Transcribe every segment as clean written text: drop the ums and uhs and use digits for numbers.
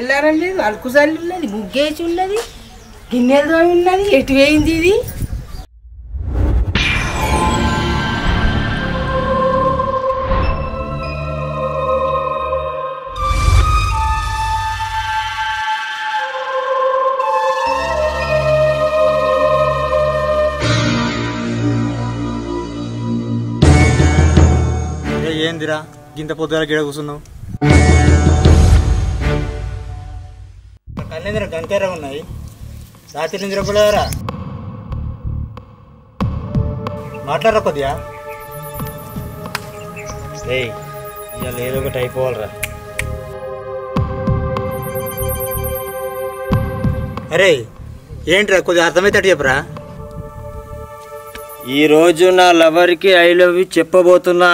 తెల్లారం లేదు, అలుకుజల్లి ఉన్నది, ముగ్గేసి ఉన్నది, గిన్నెలతో ఉన్నది. ఎటు వేయింది ఇది? ఏందిరా గింత పొద్దుల గిడ కూర్చున్నావు? కళ్ళేందిరా గంతేరా ఉన్నాయి, రాత్రి నుంచి రొప్పలేరా? మాట్లాడరా కొద్దిగా. ఇవాళ ఏదో ఒకటి అయిపోవాలరా. అరే ఏంట్రా కొద్దిగా అర్థమైతే చెప్పరా. ఈరోజు నా లవర్కి ఐ లవ్ యూ చెప్పబోతున్నా.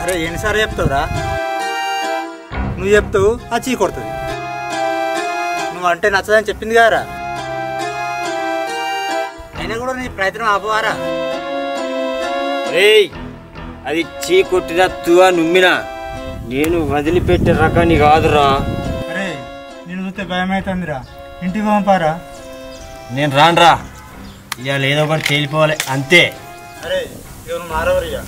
అరే ఎన్నిసార్లు చెప్తావురా? నువ్వు చెప్తావు అది చీ కొడుతుంది. నువ్వు అంటే నచ్చదని చెప్పింది కదరా, అయినా కూడా నీ ప్రయత్నం ఆపవారా? అది చీ కొట్టినా తువా నుమ్మినా నేను వదిలిపెట్టే రకాన్ని కాదురా. అరే నేను చూస్తే భయం అవుతుందిరా, ఇంటికి పంపారా? నేను రానురా, ఇవాళ ఏదో ఒకటి తేలిపోవాలి అంతే. అరే ఎవరు మారవరియా?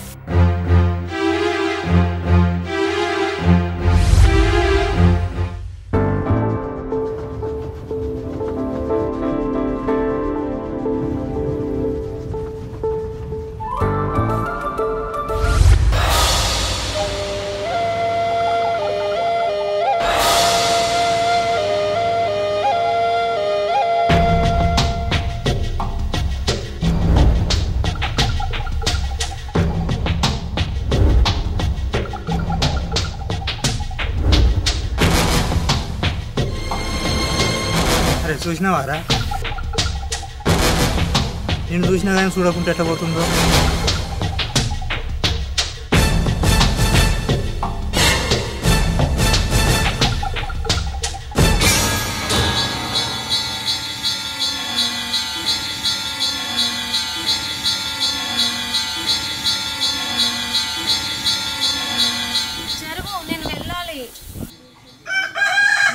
అరే చూసినావారా? నేను చూసినా కానీ చూడకుంటే ఎట్లా పోతుందో.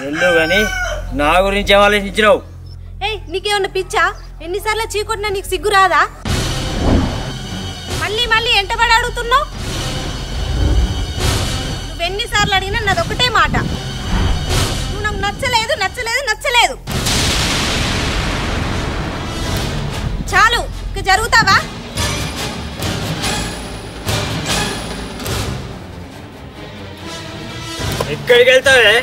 వెళ్ళు కానీ నా గురించి ఏం ఆలోచించినావు? నీకేమన్నా పిచ్చా? ఎన్నిసార్లు చీకొట్టినా నీకు సిగ్గు రాదా? మళ్ళీ మళ్ళీ ఎంటబడి అడుగుతున్నావు. నువ్వెన్నిసార్లు అడిగినా నాదొకటే మాట, నువ్వు నాకు నచ్చలేదు నచ్చలేదు నచ్చలేదు. చాలు, ఇక జరుగుతావా? ఎక్కడికి వెళ్తావే?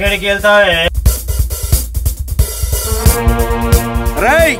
ఎక్కడికి వెళ్తావే? రేయ్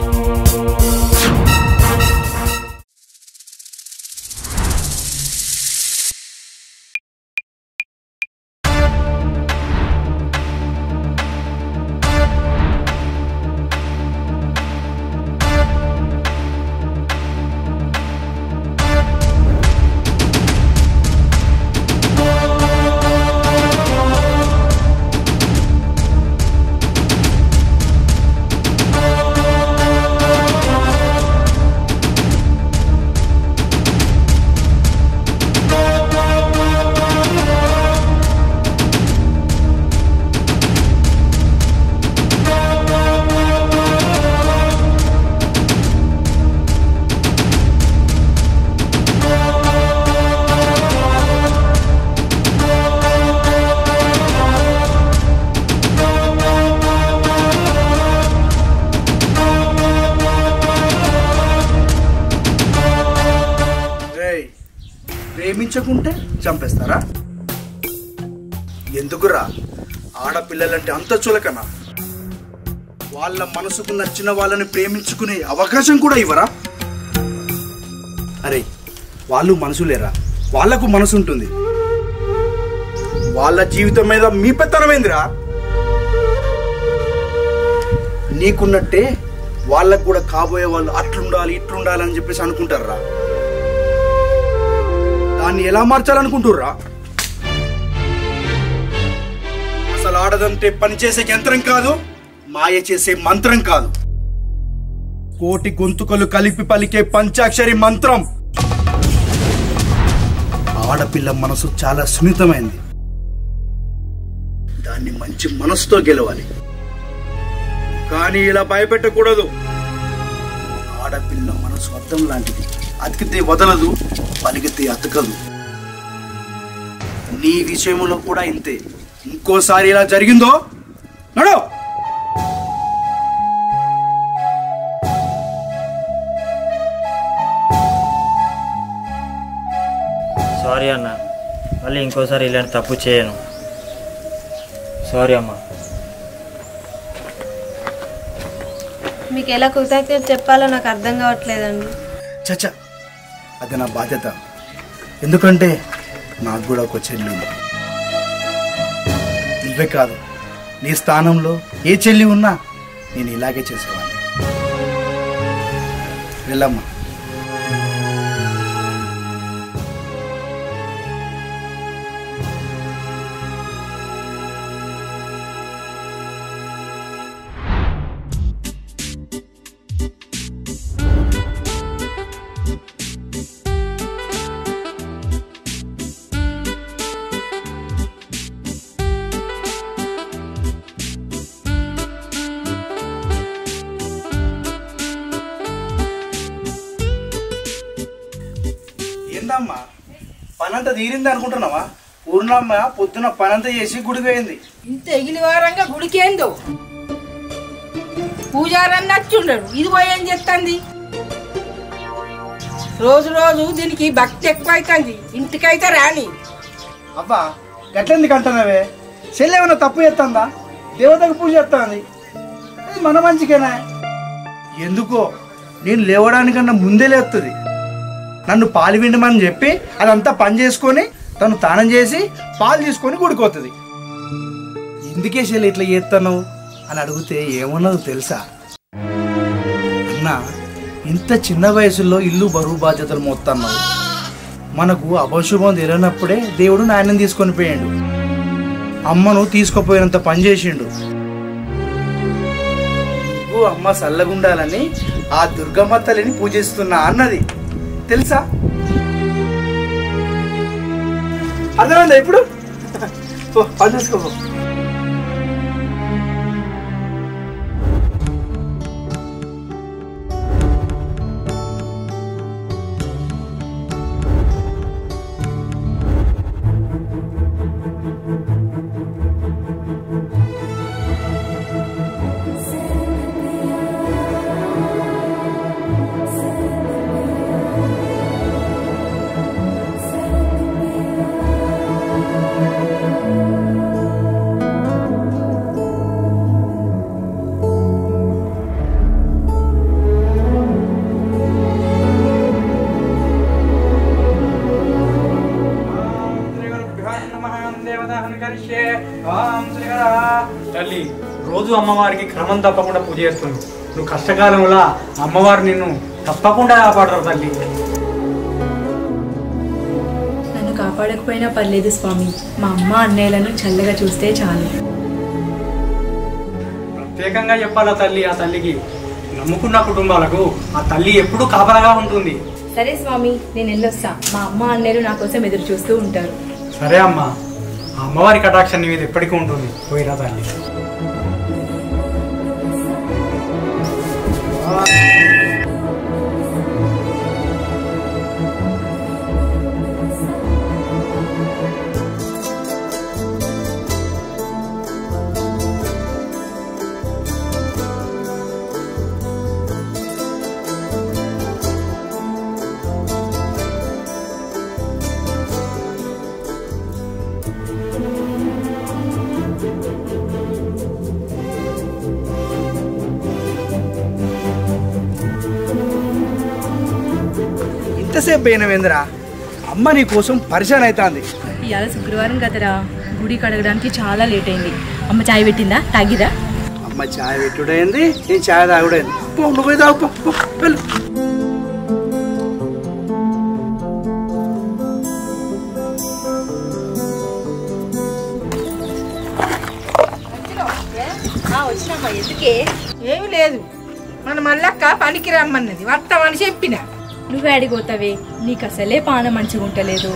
ప్రేమించకుంటే చంపేస్తారా? ఎందుకురా? ఆడపిల్లలంటే అంత చులకనా? వాళ్ళ మనసుకు నచ్చిన వాళ్ళని ప్రేమించుకునే అవకాశం కూడా ఇవ్వరా? అరే వాళ్ళు మనసులేరా, వాళ్లకు మనసు ఉంటుంది. వాళ్ళ జీవితం మీద మీ పెత్తనమేందిరా? నీకున్నట్టే వాళ్ళకు కూడా కాబోయే వాళ్ళు అట్లుండాలి ఇట్లుండాలి అని చెప్పేసి అనుకుంటారా? దాన్ని ఎలా మార్చాలనుకుంటుర్రా? అసలు ఆడదంటే పనిచేసే యంత్రం కాదు, మాయ చేసే మంత్రం కాదు, కోటి గొంతుకలు కలిపి పలికే పంచాక్షరి మంత్రం. ఆడపిల్ల మనసు చాలా సున్నితమైంది, దాన్ని మంచి మనసుతో గెలవాలి, కానీ ఇలా భయపెట్టకూడదు. ఆడపిల్ల మనసు అద్దం లాంటిది, అతికితే వదలదు, పలికితే అతకదు. నీ విషయంలో కూడా ఇంతే. ఇంకోసారి ఇలా జరిగిందో నడో. సారీ అన్న, మళ్ళీ ఇంకోసారి ఇలాంటి తప్పు చేయను. సారీ అమ్మా. మీకు ఎలా కృతజ్ఞత చెప్పాలో నాకు అర్థం కావట్లేదండి. చచ్చా, అది నా బాధ్యత. ఎందుకంటే నాకు కూడా ఒక చెల్లి ఉంది. నువ్వే కాదు, నీ స్థానంలో ఏ చెల్లి ఉన్నా నేను ఇలాగే చేసేవాడిని. వెళ్ళమ్మా. ఏందమ్మా, పనంతా తీరింది అనుకుంటున్నావా? పూర్ణమ్మ పొద్దున పనంతా చేసి గుడికి పోయింది. ఇంత ఎగిలి వారంగా గుడికేందో పూజారని నచ్చుండడు, ఇది పోయి ఏం చేస్తుంది? రోజు రోజు దీనికి భక్తి ఎక్కువ అవుతుంది, ఇంటికైతే రాని. అబ్బా గట్లెందుకు అంటున్నావే? చెల్లి ఏమన్నా తప్పు చేస్తుందా? దేవతకు పూజ చేస్తుంది, అది మన మంచికేనా? ఎందుకో నేను లేవడానికన్నా ముందే లేస్తుంది. నన్ను పాలు విండమని చెప్పి అదంతా పని చేసుకొని తను తానం చేసి పాలు తీసుకొని గుడిపోతుంది. ఎందుకే చెల్లి ఇట్లా చేస్తాను అని అడిగితే ఏమన్నదో తెలుసా? అన్నా, ఇంత చిన్న వయసులో ఇల్లు బరువు బాధ్యతలు మోస్తున్నావు. మనకు అపశుభం తెలియనప్పుడే దేవుడు నాయనని తీసుకొని పోయాడు, అమ్మను తీసుకుపోయినంత పని చేసిండు. నువ్వు అమ్మ సల్లగుండాలని ఆ దుర్గమ్మ తల్లిని పూజిస్తున్నా అన్నది తెలుసా? అర్థమైందా ఇప్పుడు? పని చేసుకో. తల్లి, రోజు అమ్మవారికి క్రమం తప్పకుండా పూజ చేస్తుంది. నువ్వు కష్టకాలంలో అమ్మవారు నిన్ను తప్పకుండా కాపాడరు తల్లి. నన్ను కాపాడకపోయినా పర్లేదు స్వామి, మా అమ్మ అన్నయ్యలను చల్లగా చూస్తే చాలు. ప్రత్యేకంగా చెప్పాలా తల్లి, ఆ తల్లికి నమ్ముకున్న కుటుంబాలకు ఆ తల్లి ఎప్పుడూ కాపలాగా ఉంటుంది. సరే స్వామి, నేను వెళ్ళొస్తా. మా అమ్మ అన్నయ్యలు నా కోసం ఎదురు చూస్తూ ఉంటారు. సరే అమ్మా, ఆ అమ్మవారి కటాక్షం నీ మీద ఎప్పటికీ ఉంటుంది. పోయిరా తల్లి. పోయినవేంద్రా అమ్మ నీ కోసం పరిశాన్ అవుతుంది. ఇవాళ శుక్రవారం కదరా, గుడి కడగడానికి చాలా లేట్ అయింది. అమ్మ చాయ్ పెట్టిందా, తాగిరా? అమ్మ చాయ్ పెట్టుడైంది, నేను చాయ్ తాగుడైంది. పో నువ్వు పోయి తాగు, పో వెళ్ళు. వచ్చినమ్మా. ఎందుకే? ఏమి లేదు, మన మల్లక్క పనికి రమ్మన్నది, వస్తామని చెప్పిన. నువ్వే అడిగోతావే, నీకు అసలే పానం మంచిగా ఉంటలేదు.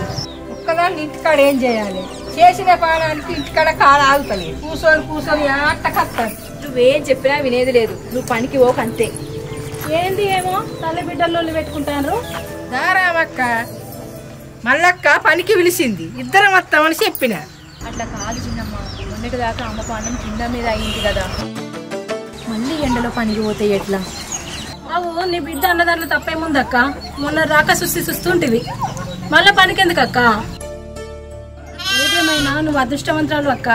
ఒక్కదాన్ని ఇంటికాడ ఏం చేయాలి? చేసిన పానానికి ఇంటికాడ కాలు ఆగుతలేదు. కూర్చొని అట్టకత్తాను. నువ్వేం చెప్పినా వినేది లేదు. నువ్వు పనికి పోక అంతే. ఏంది ఏమో తల్లి బిడ్డల్లో పెట్టుకుంటాను. దారామక్క, మల్లక్క పనికి పిలిచింది, ఇద్దరం వస్తామని చెప్పిన. అట్లా కాదు చిన్నమ్మ, మొన్నటి దాకా అమ్మ పానం కింద మీద అయింది కదా, మళ్ళీ ఎండలో పనికి పోతే ఎట్లా? అవు నీ బిడ్డ అన్నదాంట్లో తప్పేముందక్క? మొన్న రాక సుస్తుంటివి, మళ్ళీ పనికి ఎందుకు అక్క? ఏదేమైనా నువ్వు అదృష్టవంతురాలు అక్క,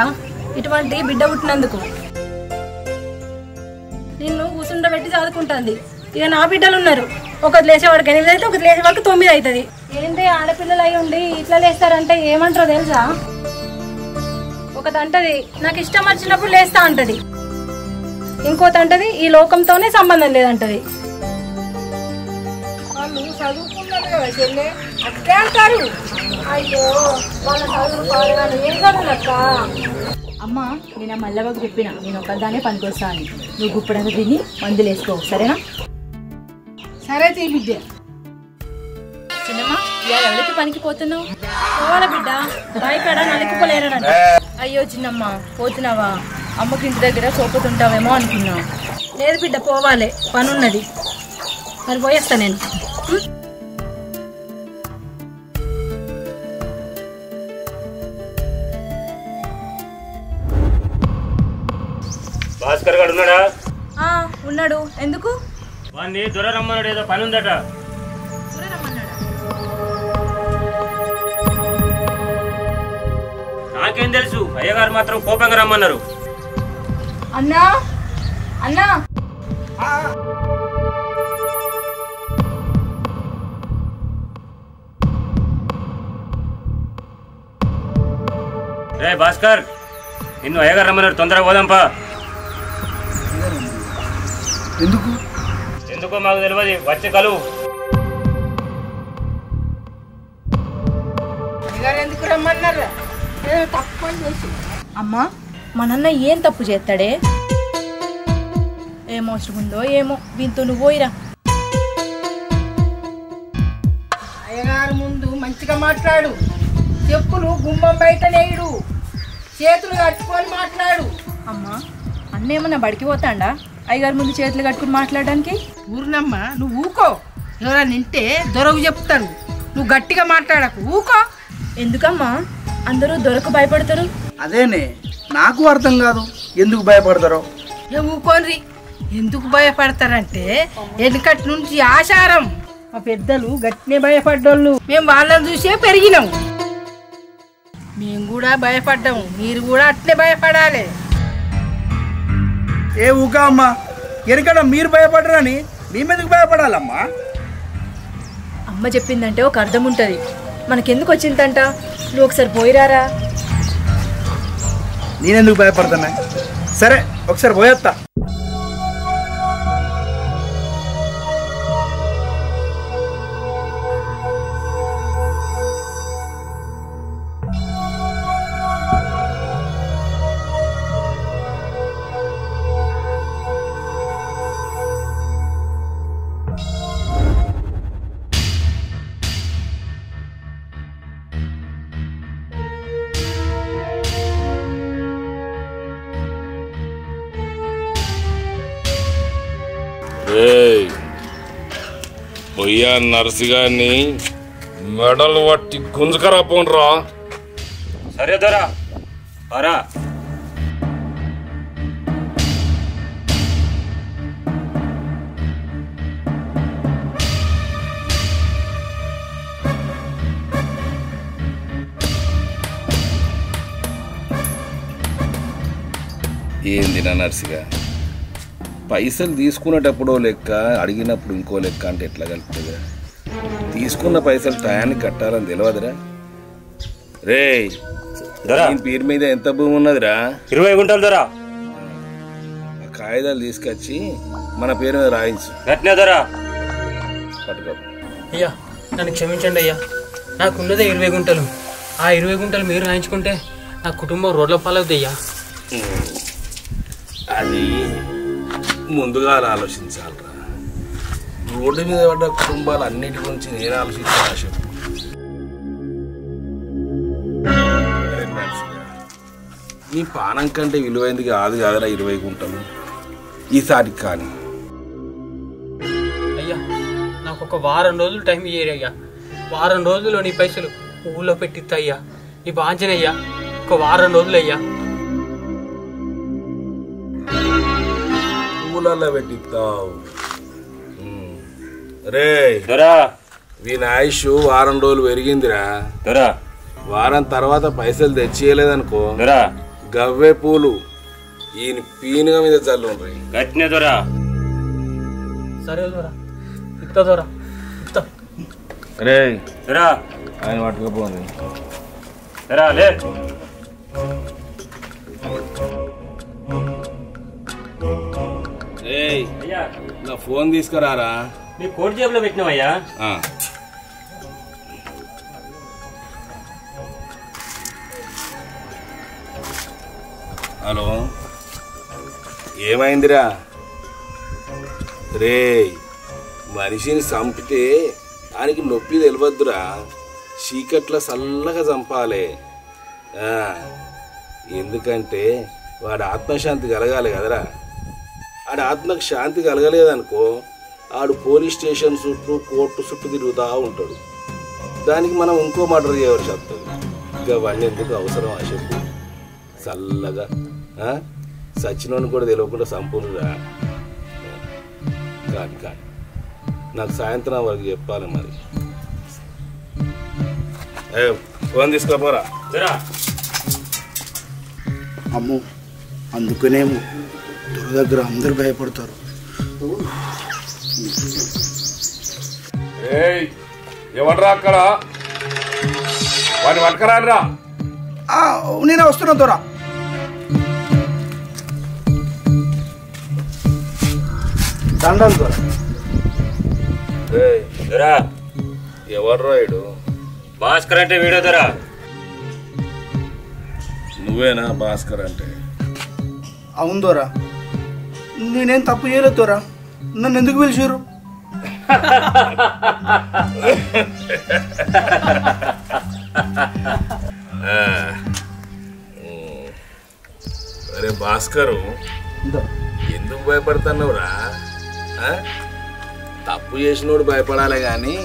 ఇటువంటి బిడ్డ పుట్టినందుకు. నిన్ను కూసుండబెట్టి చదువుకుంటుంది. ఇక నా బిడ్డలు ఉన్నారు, ఒకటి లేచేవాడికి 8 అయితే, ఒకటి లేచే వరకు 9 అవుతుంది. ఏంటి ఆడపిల్లలు అయి ఉండి ఇట్లా లేస్తారంటే ఏమంటారో తెలుసా? ఒకటి అంటది నాకు ఇష్టం వచ్చినప్పుడు లేస్తా అంటది, ఇంకోటి అంటది ఈ లోకంతోనే సంబంధం లేదంటది. వాళ్ళు చదువుకున్నారు కదా చెల్లె, అట్లే అంటారు. అయ్యో వాళ్ళ చదువులు కాదు కానీ ఏం చదువులక్క. అమ్మ నేను మల్లవకు చెప్పిన, నేను ఒకదానే పనికొస్తా అని. నువ్వు గుప్పడంతా తిని మందులు వేసుకో, సరేనా? సరే తీ బిడ్డ. చిన్నమ్మ ఇవాళ ఎవరికి పనికి పోతున్నావు? పోవాలా బిడ్డ, బాయికాడ నలికిపోలేరనంట. అయ్యో చిన్నమ్మ పోతున్నావా? అమ్మకి ఇంటి దగ్గర సోపుతుంటావేమో అనుకున్నా. లేదు బిడ్డ పోవాలి, పనున్నది. మరి పోయేస్తా నేను. భాస్కర్ గారు ఉన్నాడా? ఉన్నాడు. ఎందుకు? వాడిని దొర రమ్మన్నాడు, ఏదో పని ఉందట. నాకేం తెలుసు, అయ్యగారు మాత్రం కోపంగా రమ్మన్నారు. అన్నా అన్నా రే భాస్కర్, నిన్ను అయ్యగారు రమ్మన్నారు, తొందరగా పోదాంపా. ఎందుకో మాకు తెలియదు, వచ్చి కలువు. ఎందుకు రమ్మన్నారు? తక్కువ చేసి. అమ్మా మా నాన్న ఏం తప్పు చేస్తాడే? ఏం అవసరం ఉందో ఏమో, దీంతో నువ్వు పోయిరా. అయ్యగారు ముందు మంచిగా మాట్లాడు, చెప్పులు గుమ్మం బయట నేయుడు, చేతులు కట్టుకొని మాట్లాడు. అమ్మా అన్న ఏమన్నా బడికి పోతాడా అయ్యగారి ముందు చేతులు కట్టుకుని మాట్లాడడానికి? ఊరినమ్మ నువ్వు ఊకో, ఎవరైనా నింటే దొరకు చెప్తారు. నువ్వు గట్టిగా మాట్లాడకు, ఊకో. ఎందుకమ్మా అందరూ దొరకు భయపడతారు? అదేనే నాకు అర్థం కాదు, ఎందుకు భయపడతారో. ఊకోన్రి. ఎందుకు భయపడతారంటే వెనుకటి నుంచి ఆచారం. మా పెద్దలు గట్టినే భయపడ్డోళ్ళు, మేము వాళ్ళని చూసే పెరిగినాం. మేము కూడా భయపడ్డాము, మీరు కూడా అట్లే భయపడాలి. ఏ ఊకా అమ్మా, ఎనకడ మీరు భయపడరని మేమెందుకు భయపడాలమ్మా? అమ్మ చెప్పిందంటే ఒక అర్థం ఉంటుంది. మనకెందుకు వచ్చిందంట? నువ్వు ఒకసారి పోయిరారా. నేనెందుకు భయపడతానా? సరే ఒకసారి పోయేస్తా. పొయ్యా నర్సిగాన్ని మెడలు పట్టి గుంజుకరా పోన్రా. సరే దొరా పరా. ఏంది నా నర్సిగా, పైసలు తీసుకునేటప్పుడో లెక్క, అడిగినప్పుడు ఇంకో లెక్క అంటే ఎట్లా కలుపుతుంది? తీసుకున్న పైసలు టయానికి కట్టాలని తెలియదురా రే పేరు మీద ఎంత భూమి ఉన్నదిరా 20 గుంటలు దొరా ఆ కాగితాలు తీసుకొచ్చి మన పేరు మీద రాయించు గట్నే దొరా పట్టుకో అయ్యా నన్ను క్షమించండి అయ్యా నాకున్నదే 20 గుంటలు ఆ 20 గుంటలు మీరు రాయించుకుంటే నా కుటుంబం రోడ్ల పాలవుతాయ్యా అది ముందుగా ఆలోచించాలరా రోడ్డు మీద పడ్డ కుటుంబాలు అన్నిటి గురించి నేను ఆలోచించాను ఆశ నీ పానం కంటే విలువైంది కాదు కాదురా 20 గుంటలు ఈసారికి కానీ అయ్యా నాకు ఒక వారం రోజులు టైం ఇయ్యరు అయ్యా వారం రోజుల్లో నీ పైసలు ఊళ్ళో పెట్టిస్తా అయ్యా నీ బాంచనయ్యా ఒక వారం రోజులు అయ్యా ఊళ్ళల్లో పెట్టిస్తావు రే వీని ఆయుష్ వారం రోజులు పెరిగిందిరా వారం తర్వాత పైసలు తెచ్చియలేదనుకో గవ్వే పూలు ఈయన పీనుగా మీద చల్లు గట్నే దొరా సరే దొరా ఇస్తా దొరా ఇస్తా రే దొరా ఆయన పట్టుకపోండి దొరా లే అయ్యా నా ఫోన్ తీసుకురారా నీ కోట్ జేబులో పెట్టినావయ్యా హలో ఏమైందిరా రే మనిషిని చంపితే ఆయనకి నొప్పి తెలియద్దురా చీకట్ల చల్లగా చంపాలి ఎందుకంటే వాడి ఆత్మశాంతి కలగాలి కదరా ఆడి ఆత్మకు శాంతి కలగలేదనుకో ఆడు పోలీస్ స్టేషన్ చుట్టూ కోర్టు చుట్టూ తిరుగుతూ ఉంటాడు దానికి మనం ఇంకో మర్డర్ చేయవలసి వస్తుంది ఇంకా అవన్నీ ఎందుకు అవసరం ఆ చెప్పు చల్లగా సచ్చినోని కూడా తెలియకుండా సంపూర్ణరా కాదు కాదు నాకు సాయంత్రం వరకు చెప్పాలి మరి ఫోన్ తీసుకోపోరా అమ్మో అందుకనేమో దొర దగ్గర అందరు భయపడతారు ఎవడరా అక్కడ వాడిని పట్టుకరారా నేనే వస్తున్నా దొర దండాలు దొర దొరా ఎవడరా ఇడు భాస్కర్ అంటే వీడియో దొరా నువ్వేనా భాస్కర్ అంటే అవును దొర నేనేం తప్పు చేయలేదు దొర నన్ను ఎందుకు పిలిచారు అరే భాస్కరు ఎందుకు భయపడుతున్నావురా తప్పు చేసినోడు భయపడాలి కానీ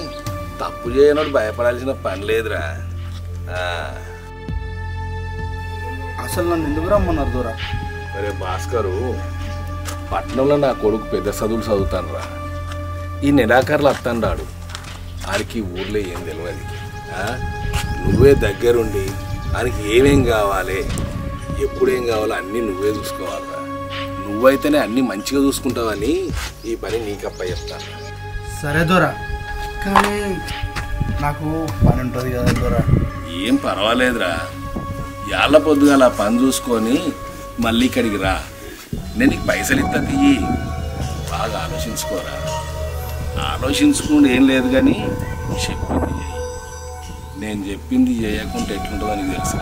తప్పు చేయనోడు భయపడాల్సిన పని లేదురా అసలు నన్ను ఎందుకు రమ్మన్నారు దొర అరే భాస్కరు పట్నంలో నా కొడుకు పెద్ద చదువులు చదువుతానురా ఈ నెలాఖరులు వస్తాడు ఆడికి ఊర్లో ఏం తెలియదు నువ్వే దగ్గరుండి ఆయనకి ఏమేం కావాలి ఎప్పుడేం కావాలో అన్నీ నువ్వే చూసుకోవాలిరా నువ్వైతేనే అన్నీ మంచిగా చూసుకుంటావని ఈ పని నీకప్ప చెప్తాను సరే దొర కానీ నాకు పని ఉంటుంది కదా దొర ఏం పర్వాలేదురా యాళ్ళ పొద్దుగాల పని చూసుకొని మళ్ళీ ఇక్కడికి రా నేను నీకు పైసలు ఇస్తా తీయి బాగా ఆలోచించుకోరా ఆలోచించుకుంటే ఏం లేదు కానీ చెప్పింది చెయ్యి నేను చెప్పింది చేయకుంటే ఎట్లుంటుందని తెలుసా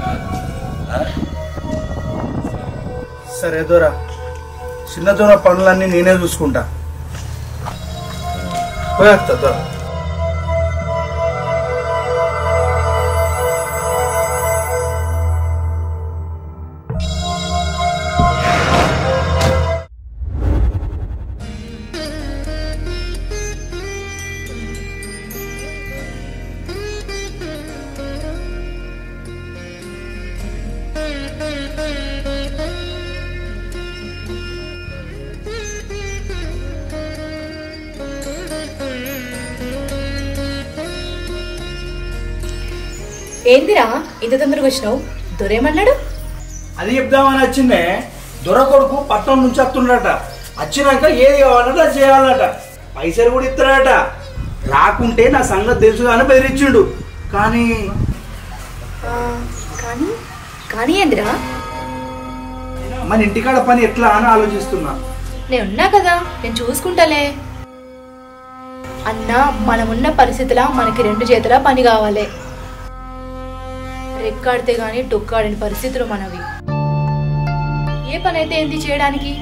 సరే దొర చిన్న దొర పనులన్నీ నేనే చూసుకుంటా పోయేస్తా దొర ఏందిరా ఇంత తొందరగా వచ్చినావు దొరేమన్నాడు అది చెప్దామని వచ్చిందే దొర కొడుకు పట్నం నుంచి వస్తుండట వచ్చినాక ఏది కావాలంటే అది చేయాలట పైసలు కూడా ఇస్తాడట రాకుంటే నా సంగతి తెలుసు అని బెదిరించిండు. కానీ కానీ కానీ ఏందిరా? మన ఇంటికాడ పని ఎట్లా అని ఆలోచిస్తున్నా. నేనున్నా కదా, నేను చూసుకుంటాలే. అన్నా, మనమున్న పరిస్థితిలా మనకి 2 చేతుల పని కావాలి. రెక్కాడితే గాని డొక్కాడని పరిస్థితులు మనవి. ఏ పని అయితే ఏంది చేయడానికి?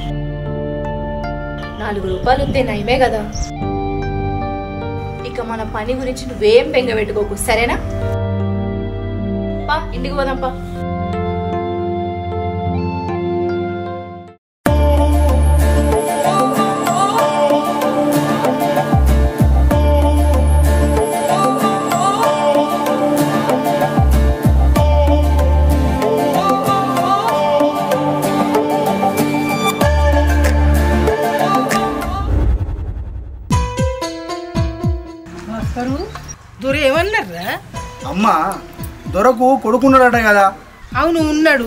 4 రూపాయలు వస్తే నయమే కదా. ఇక మన పని గురించి నువ్వేం బెంగ పెట్టుకోకు, సరేనా? పా, ఇంటికి పోదాం పా. దొర ఏమన్నారా? అమ్మ, దొరకు కొడుకున్నాడట కదా. అవును, ఉన్నాడు.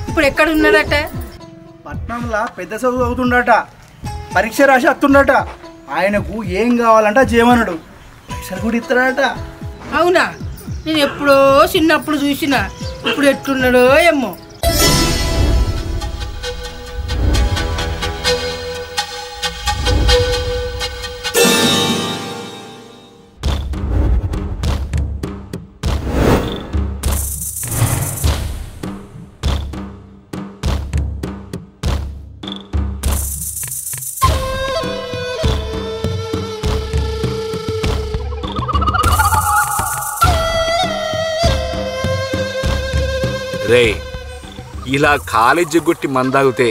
ఇప్పుడు ఎక్కడ ఉన్నాడట? పట్నంలో పెద్ద చదువు అవుతుండట. పరీక్ష రాసి వస్తుండట. ఆయనకు ఏం కావాలంట చేయమన్నాడు. పైసలు కూడా ఇస్తాడట. అవునా? నేను ఎప్పుడో చిన్నప్పుడు చూసిన. ఇప్పుడు ఎట్లున్నాడో ఏమో. రే, ఇలా కాలేజీ కొట్టి మందాగితే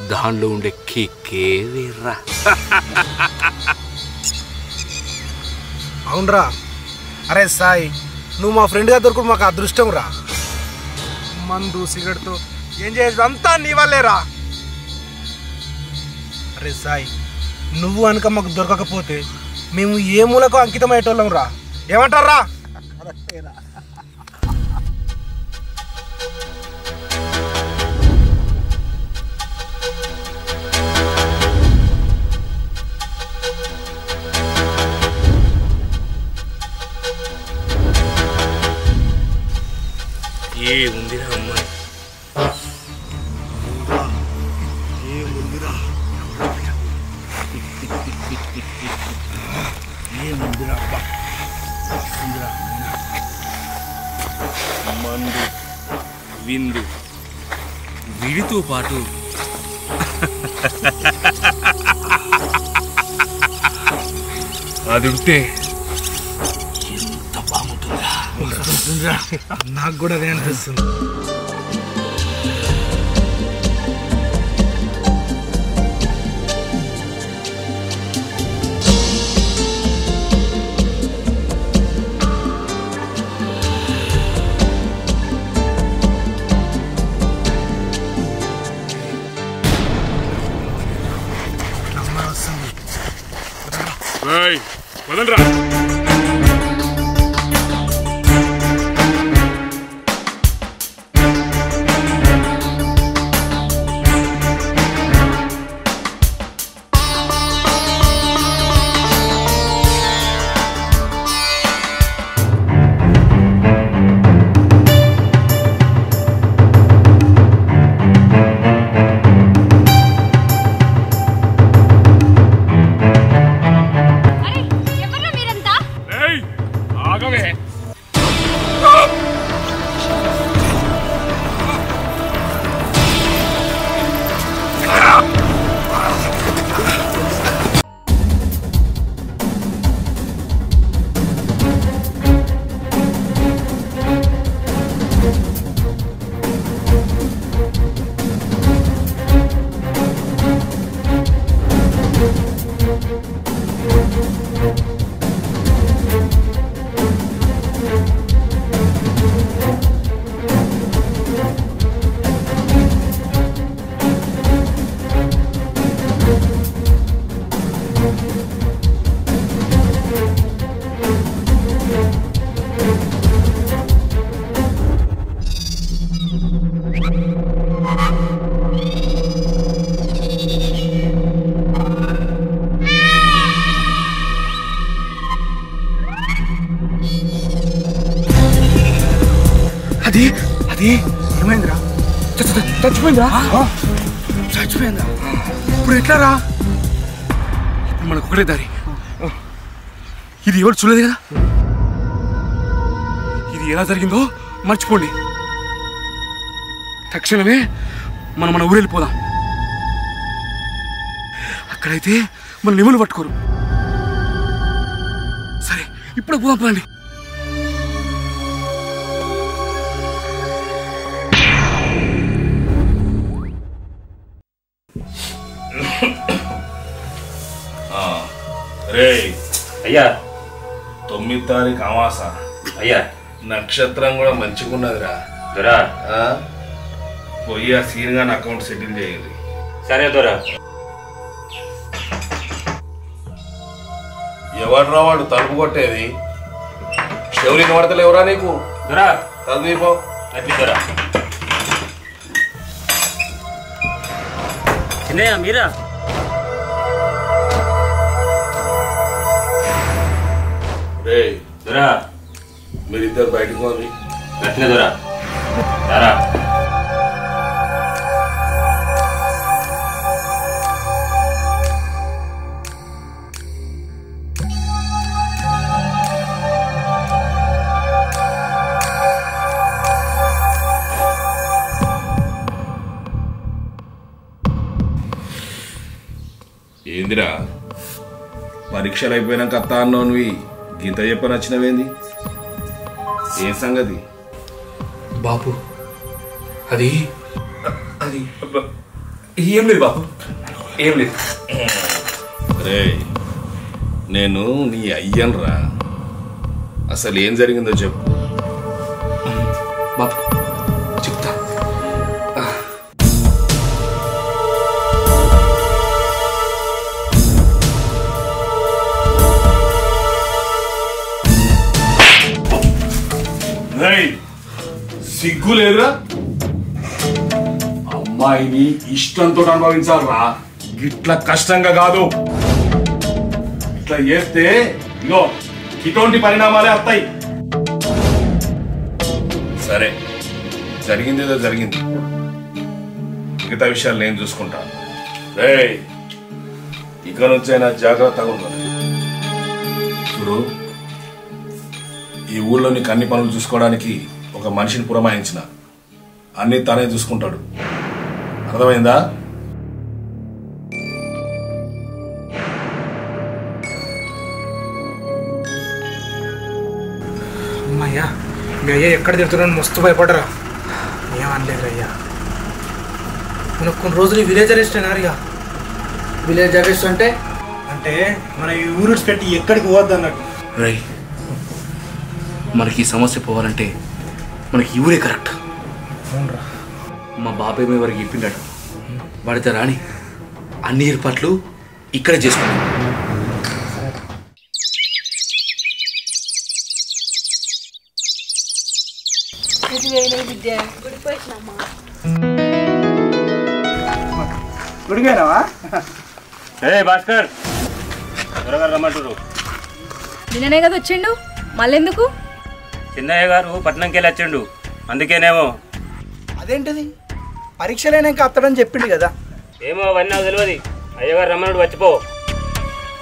దానిలో ఉండే కిక్కే వేర్రా. అవునరా. అరే సాయి, నువ్వు మా ఫ్రెండ్గా దొరుకుడు మాకు అదృష్టం రా. మందు సిగరెట్తో ఏం చేయదు అంతా నీ వల్లేరా. అరే సాయి, నువ్వు అనుక మాకు దొరకకపోతే మేము ఏ మూలకు అంకితమయ్యేటోళ్ళం రా. ఏమంటారా? ఏముందిరా అమ్మాయి, ఏముందిరా ఏముందిరా అబ్బా, మందు విందు వీడితో పాటు అది ఉంటే ఎంత బాగుంటుందా. నాకు కూడా అదే అనిపిస్తుంది. వదలరా. ఎవరు మీరు అది అది ఏమైందిరా? చచ్చిపోయిందిరా? చచ్చిపోయిందా? ఇప్పుడు ఎట్లా రా? ఇప్పుడు మనకు ఒకటే దారి. ఇది ఎవరు చూడలేదు కదా. ఇది ఎలా జరిగిందో మర్చిపోండి. తక్షణమే మనం మన ఊరు వెళ్ళిపోదాం. అక్కడైతే మన నిమ్మలు పట్టుకోరు. సరే ఇప్పుడు పోదాం పదండి. రే అయ్యా 9వ తారీఖు అమాస అయ్యా, నక్షత్రం కూడా మంచిగా ఉన్నదిరా. దొరా పోయి ఆ సీన్ గాని అకౌంట్ సెటిల్ చేయండి. సరే దొరా. ఎవడ్రా వాడు తలుపు కొట్టేది? శౌర్య వాడతలు ఎవరా నీకు? దొరా తలుపు అది దొరా. చిన్నయ్య మీరా? రే దొరా మీరిద్దరు బయటకు పోండి. గట్టిన దొరా దారా. ఏందిరా పరీక్షలు అయిపోయినాక అత్త అన్నోన్వి గీత చెప్పని వచ్చినవేంది? ఏం సంగతి? బాబు అది అది ఏం లేదు బాబు, ఏం లేదు. రే నేను నీ అయ్యన్రా. అసలు ఏం జరిగిందో చెప్పు బాబు. చెప్తా. సిగ్గు లేదురా? అమ్మాయిని ఇష్టంతో అనుభవించాలరా, ఇట్లా కష్టంగా కాదు. ఇట్లా చేస్తే ఇగో ఇటువంటి పరిణామాలే వస్తాయి. సరే జరిగిందేదో జరిగింది, మిగతా విషయాలు నేను చూసుకుంటాను. రే ఇక నుంచైనా జాగ్రత్తగా ఉండాలి. చూడు, ఈ ఊళ్ళో నీకు అన్ని పనులు చూసుకోవడానికి ఒక మనిషిని పురమాయించిన, అన్ని తానే చూసుకుంటాడు. అర్థమైందా? అమ్మయ్యా, మీ అయ్యా ఎక్కడ తిరుగుతున్నాను మస్తు భయపడరా. ఏమనలేదు అయ్యా. మనకు కొన్ని రోజులు విలేజ్ అరెస్ట్ అయినారు. ఇక విలేజ్ అరెస్ట్ అంటే అంటే మన ఈ ఊరు పెట్టి ఎక్కడికి పోవద్దు అన్నట్టు. రై, మనకి ఈ సమస్య పోవాలంటే మనకి ఈ ఊరే కరెక్ట్. అవునరా. మా బాబాయ్ మీ వరకు చెప్పిండట, వాడితే రాని అన్ని ఏర్పాట్లు ఇక్కడే చేసుకున్నాం. గుడిపోయినావా? భాస్కర్ త్వరగా రమ్మంటారు. నిన్ననే కదా వచ్చిండు, మళ్ళెందుకు? చిన్నయ్య గారు పట్నంకి వెళ్ళి వచ్చిండు, అందుకేనేమో. అదేంటిది, పరీక్షలైనాక అత్తడని చెప్పిండు కదా. ఏమో అవన్నీ నాకు తెలియదు. అయ్యగారు రమ్మన్నాడు, వచ్చిపో.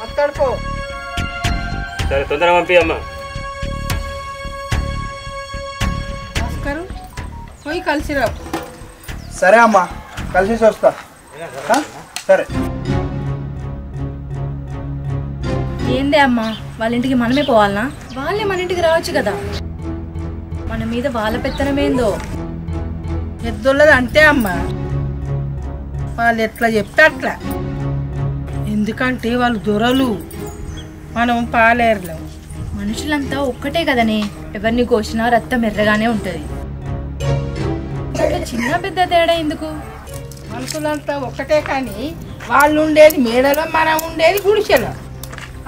అత్తాడుకో. సరే తొందరగా పంపి అమ్మా. భాస్కరు పోయి కలిసి రా. సరే అమ్మా, కలిసి వస్తా. సరే. ఏందే అమ్మా, వాళ్ళ ఇంటికి మనమే పోవాలనా? వాళ్ళే మన ఇంటికి రావచ్చు కదా. మన మీద వాళ్ళ పెత్తనమేందో. పెద్దోళ్ళది అంతే అమ్మా, వాళ్ళు ఎట్లా చెప్తే అట్లా. ఎందుకంటే వాళ్ళు దొరలు, మనం పాలేరులం. మనుషులంతా ఒక్కటే కదనే, ఎవరిని కోసినా రక్తం ఎర్రగానే ఉంటది. చిన్న పెద్ద తేడా ఎందుకు? మనుషులంతా ఒక్కటే కానీ వాళ్ళు ఉండేది మేడలో, మనం ఉండేది గుడిసెలో.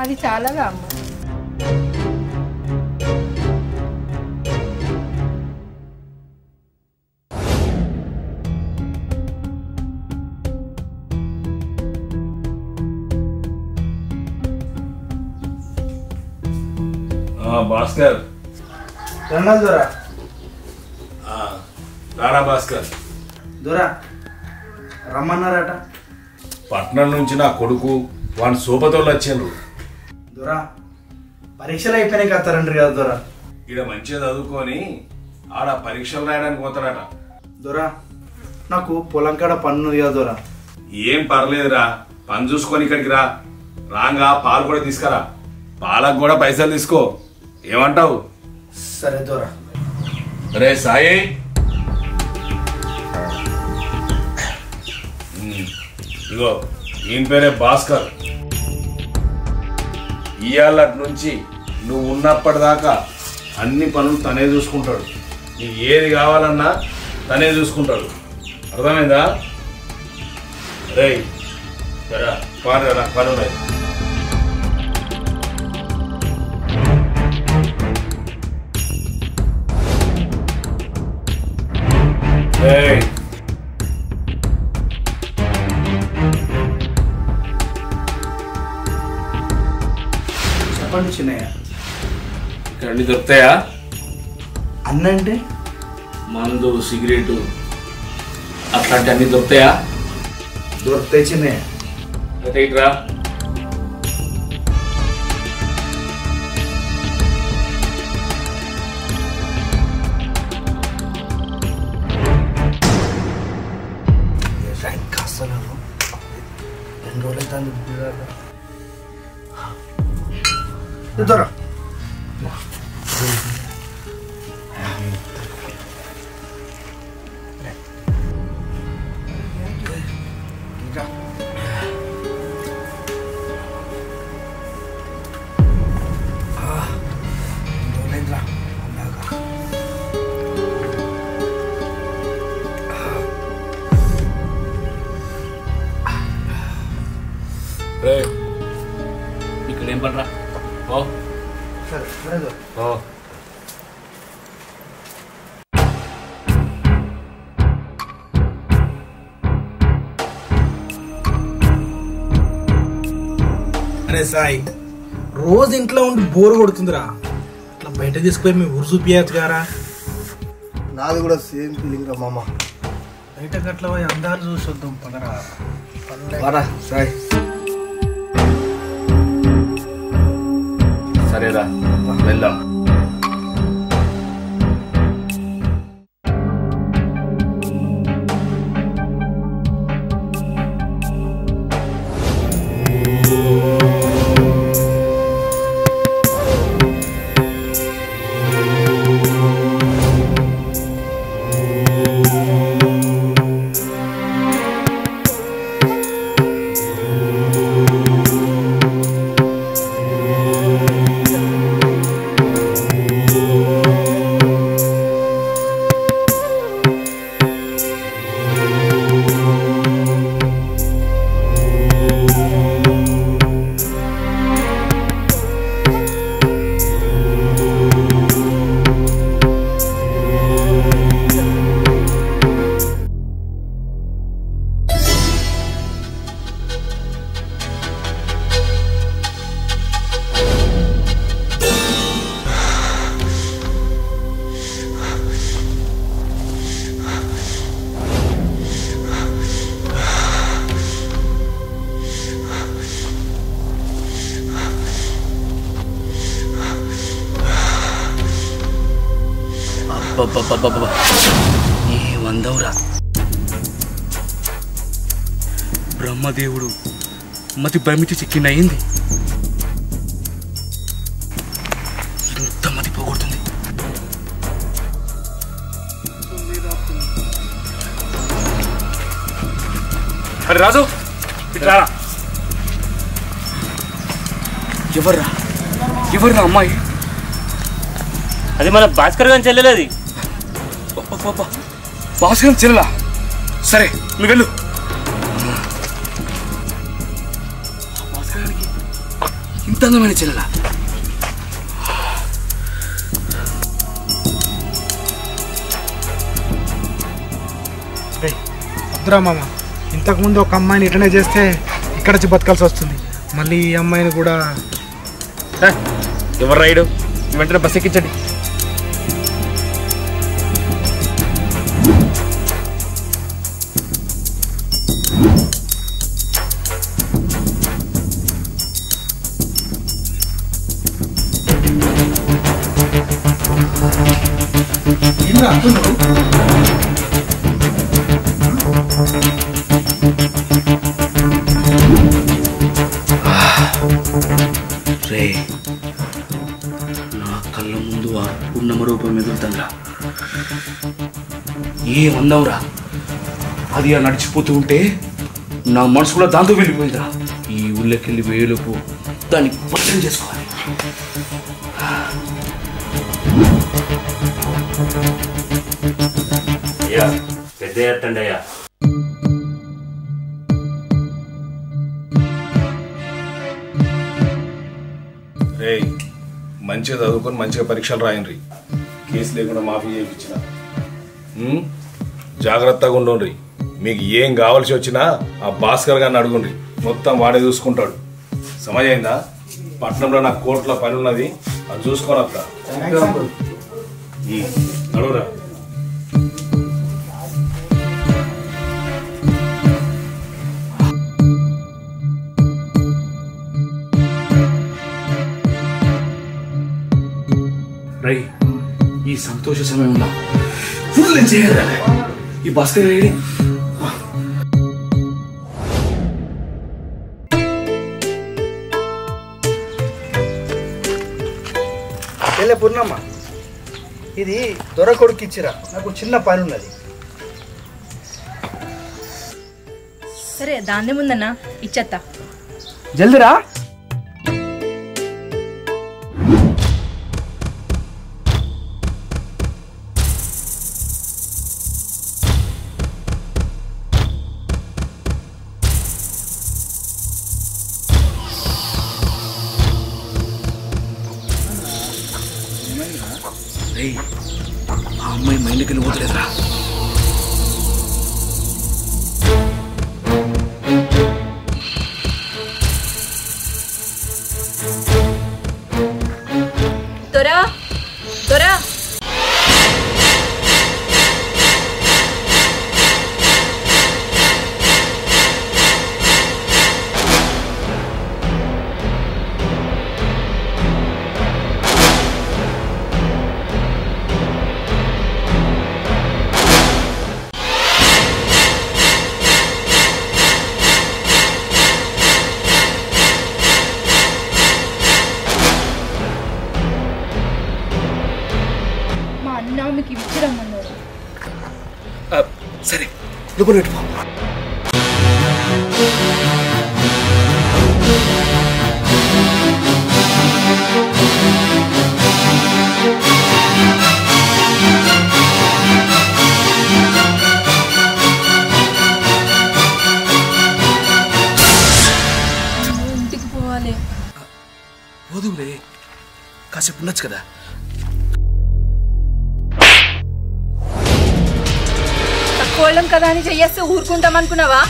అది చాలాగా అమ్మ. భాస్కర్ రంగల్ దొరా. రారా భాస్కర్. దొరా రమ్మన్నారట. పట్నం నుంచి నా కొడుకు వాని సోపతోళ్ళు వచ్చిండ్రు. దొరా పరీక్షలు అయిపోయినాయి వస్తారంటారు కదా దొరా. ఈడ మంచిగా చదువుకొని ఆడ పరీక్షలు రాయడానికి పోతారట. దొరా నాకు పొలం కాడ పన్నుంది కదా దొరా. ఏం పర్లేదురా, పని చూసుకొని ఇక్కడికి రా. రాగా పాలు కూడా తీసుకురా, పాలకు కూడా పైసలు తీసుకో. ఏమంటావు? సరే దొరా. రే సాయి, ఇగో ఈయన పేరే భాస్కర్. ఇవాళ నుంచి నువ్వు ఉన్నప్పటిదాకా అన్ని పనులు తనే చూసుకుంటాడు. నీకు ఏది కావాలన్నా తనే చూసుకుంటాడు. అర్థమైందా? రే పారా పని ఉన్నాయి. చెప్పండి చిన్నయ్య. ఇక్కడ అన్ని దొరుకుతాయా? అన్నంటే మందు, సిగరెట్ అట్లాంటి అన్ని దొరుకుతాయా? దొరుకుతాయి చిన్నయ్య. అయితే ఇట్రా. అసలు 2 రోజులు దొరా. ఇక్కడ ఏం పడరా? ఓ సరే ఓ అరే సాయి, రోజు ఇంట్లో ఉండి బోర్ కొడుతుందిరా. ఇట్లా బయట తీసుకుపోయి మీ ఊరు చూపించచ్చు గారా. నాది కూడా సేమ్ ఫీలింగ్ రా మామ. బయట గట్ల పోయి అందాలు చూసి వద్దాం పదరా. సాయి సరేరా వెళ్దాం. ఏమందవురా, బ్రహ్మదేవుడు మతి భ్రమించి చిక్కినయింది. ఇంత మతి పోగొడుతుంది. అరే రాజు, ఇట్రారా. ఎవర్రా అమ్మాయి? అది మన భాస్కర్ గారిని చెల్లెలేదు. భాస్కర్ చెల్లెలా? సరే నువ్వు వెళ్ళు. భాస్కర్ గారికి ఇంత అందమైన చెల్లెలా? వద్దురా మామ, ఇంతకుముందు ఒక అమ్మాయిని ఇట్లనే చేస్తే ఇక్కడ వచ్చి బతకాల్సి వస్తుంది. మళ్ళీ ఈ అమ్మాయిని కూడా. ఎవరు రైడు? వెంటనే బస్ ఎక్కించండి. రే నా కళ్ళ ముందు ఆ పూర్ణమ రూపం ఎదురుతుందా ఏమన్నావురా అది ఆ నడిచిపోతూ ఉంటే నా మనసు కూడా దాంతో వెళ్ళిపోయిందిరా ఈ ఊళ్ళోకి వెళ్ళి వేలుపు దాన్ని పట్టం చేసుకోవాలి అయ్యా పెద్ద ఎత్తండి అయ్యా రే మంచిగా చదువుకొని మంచిగా పరీక్షలు రాయండి కేసు లేకుండా మాఫీ చేయించిన జాగ్రత్తగా ఉండండి మీకు ఏం కావాల్సి వచ్చినా ఆ భాస్కర్ గారిని అడుగుండ్రి మొత్తం వాడే చూసుకుంటాడు సమజైందా పట్నంలో నాకు కోర్టులో పని ఉన్నది అది చూసుకొని వస్తా అడుగురా రై ఈ సంతోష సమయంలో ఫుల్ చేయాలి ఈ భాస్కర్ రెడ్డి చెల్లె పూర్ణమ్మ ఇది దొర కొడుకు ఇచ్చిరా నాకు చిన్న పని ఉన్నది సరే దాన్ని ముందన్నా ఇచ్చేత్తా జల్దిరా ఆ అమ్మాయి మైండ్కి వెళ్ళిపోతలేదురా దొరా దొరా మీకు ఇచ్చిరమ్మన్నారు సరే లోపల పెట్టుకో ఇంటికి పోవాలి పోదులే కాసేపు ఉండొచ్చు కదా కోళ్ళం కదా అని చెయ్యేస్తే ఊరుకుంటాం అనుకున్నావా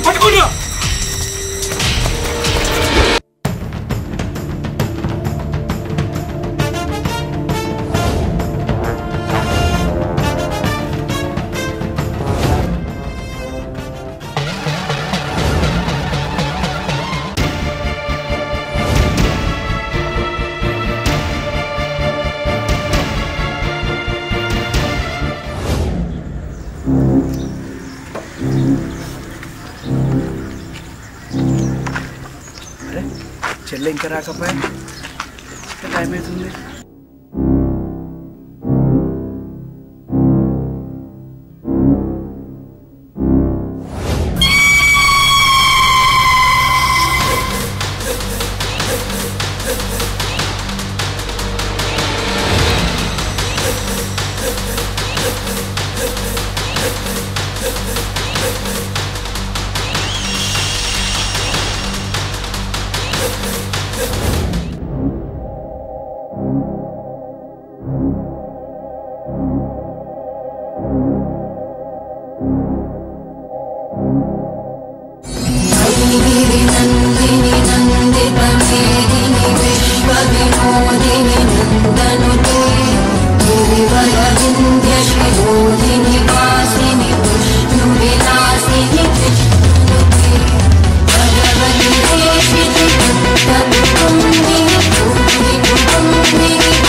పట్టుకోండి చెల్లె ఇంకా రాకపోయా టైం అవుతుంది Thank you.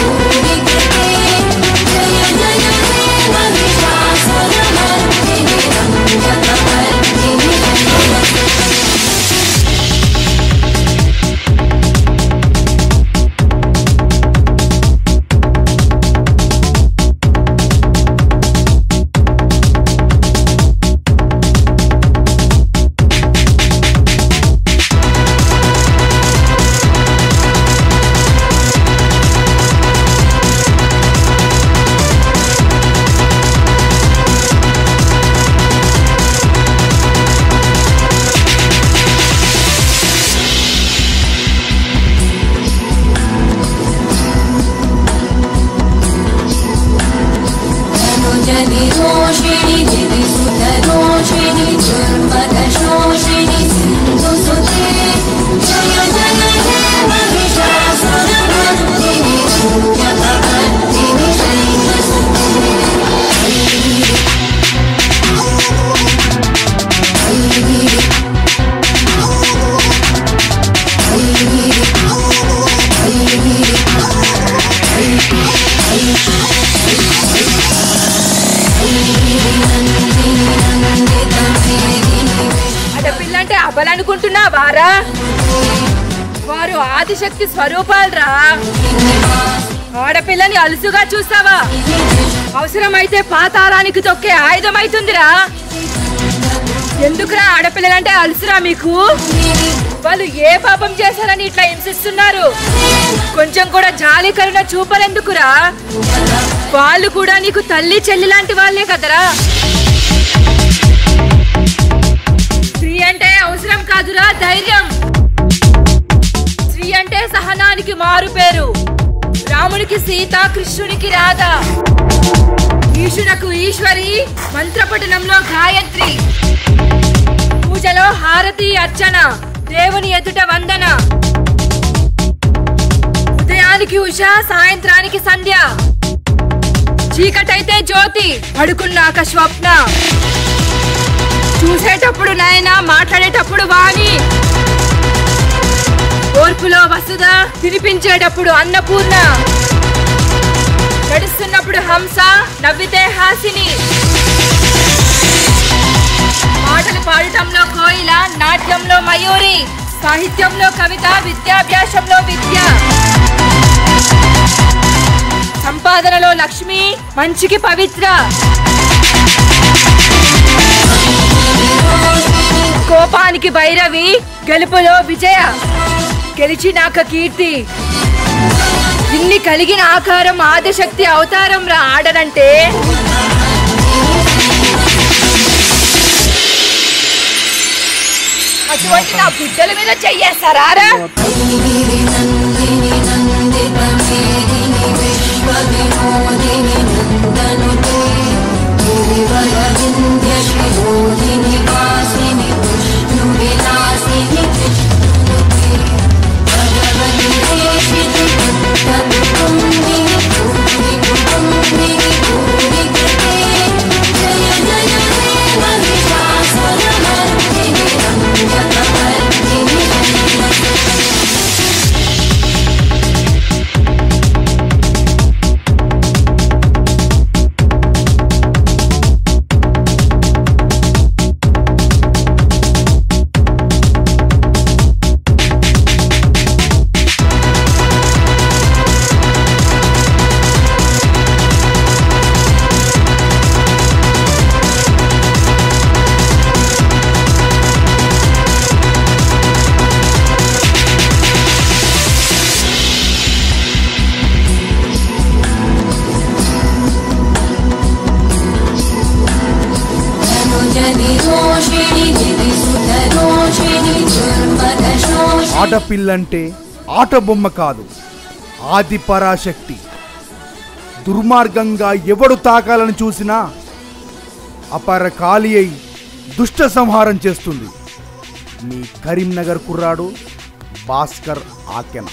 చూస్తున్నావారా? వారు ఆదిశక్తి స్వరూపాలరా. ఆడపిల్లని అలుసుగా చూస్తావా? అవసరమైతే పాతాళానికి తొక్కే ఆయుధమైతుందిరా. ఎందుకురా ఆడపిల్లలంటే అలుసురా మీకు? వాళ్ళు ఏ పాపం చేశారని ఇట్లా హింసిస్తున్నారు? కొంచెం కూడా జాలి కరుణ చూపరెందుకురా? వాళ్ళు కూడా నీకు తల్లి చెల్లి లాంటి వాళ్ళే కదరా. స్త్రీ అంటే అవసరం కాదురా, ధైర్యం. స్త్రీ అంటే సహనానికి మారు పేరు. రామునికి సీత, కృష్ణునికి రాధ, ఈశునకు ఈశ్వరి, మంత్రపఠనంలో గాయత్రి, పూజలో హారతి అర్చన, దేవుని ఎదుట వందన, ఉదయానికి ఉష, సాయంత్రానికి సంధ్య, చీకటైతే జ్యోతి, పడుకున్నాక స్వప్న, చూసేటప్పుడు నయన, మాట్లాడేటప్పుడు వాణి, ఓర్పులో వసుధ, తినిపించేటప్పుడు అన్నపూర్ణ, నడుస్తున్నప్పుడు హంస, నవ్వితే హాసిని, పాటలు పాడటంలో కోయిల, నాట్యంలో మయూరి, సాహిత్యంలో కవిత, విద్యాభ్యాసంలో విద్య, సంపాదనలో లక్ష్మి, మంచికి పవిత్ర, కోపానికి భైరవి, గెలుపులో విజయ, గెలిచినాక కీర్తి. ఇన్ని కలిగిన ఆకారం ఆదిశక్తి అవతారం రా ఆడనంటే. అటువంటి నా బిడ్డల మీద చెయ్యేస్తారా? ఆడపిల్లంటే ఆట బొమ్మ కాదు, ఆది పరాశక్తి. దుర్మార్గంగా ఎవడు తాకాలని చూసినా అపర కాలి అయి దుష్ట సంహారం చేస్తుంది. మీ కరీంనగర్ కుర్రాడు భాస్కర్ ఆకెన.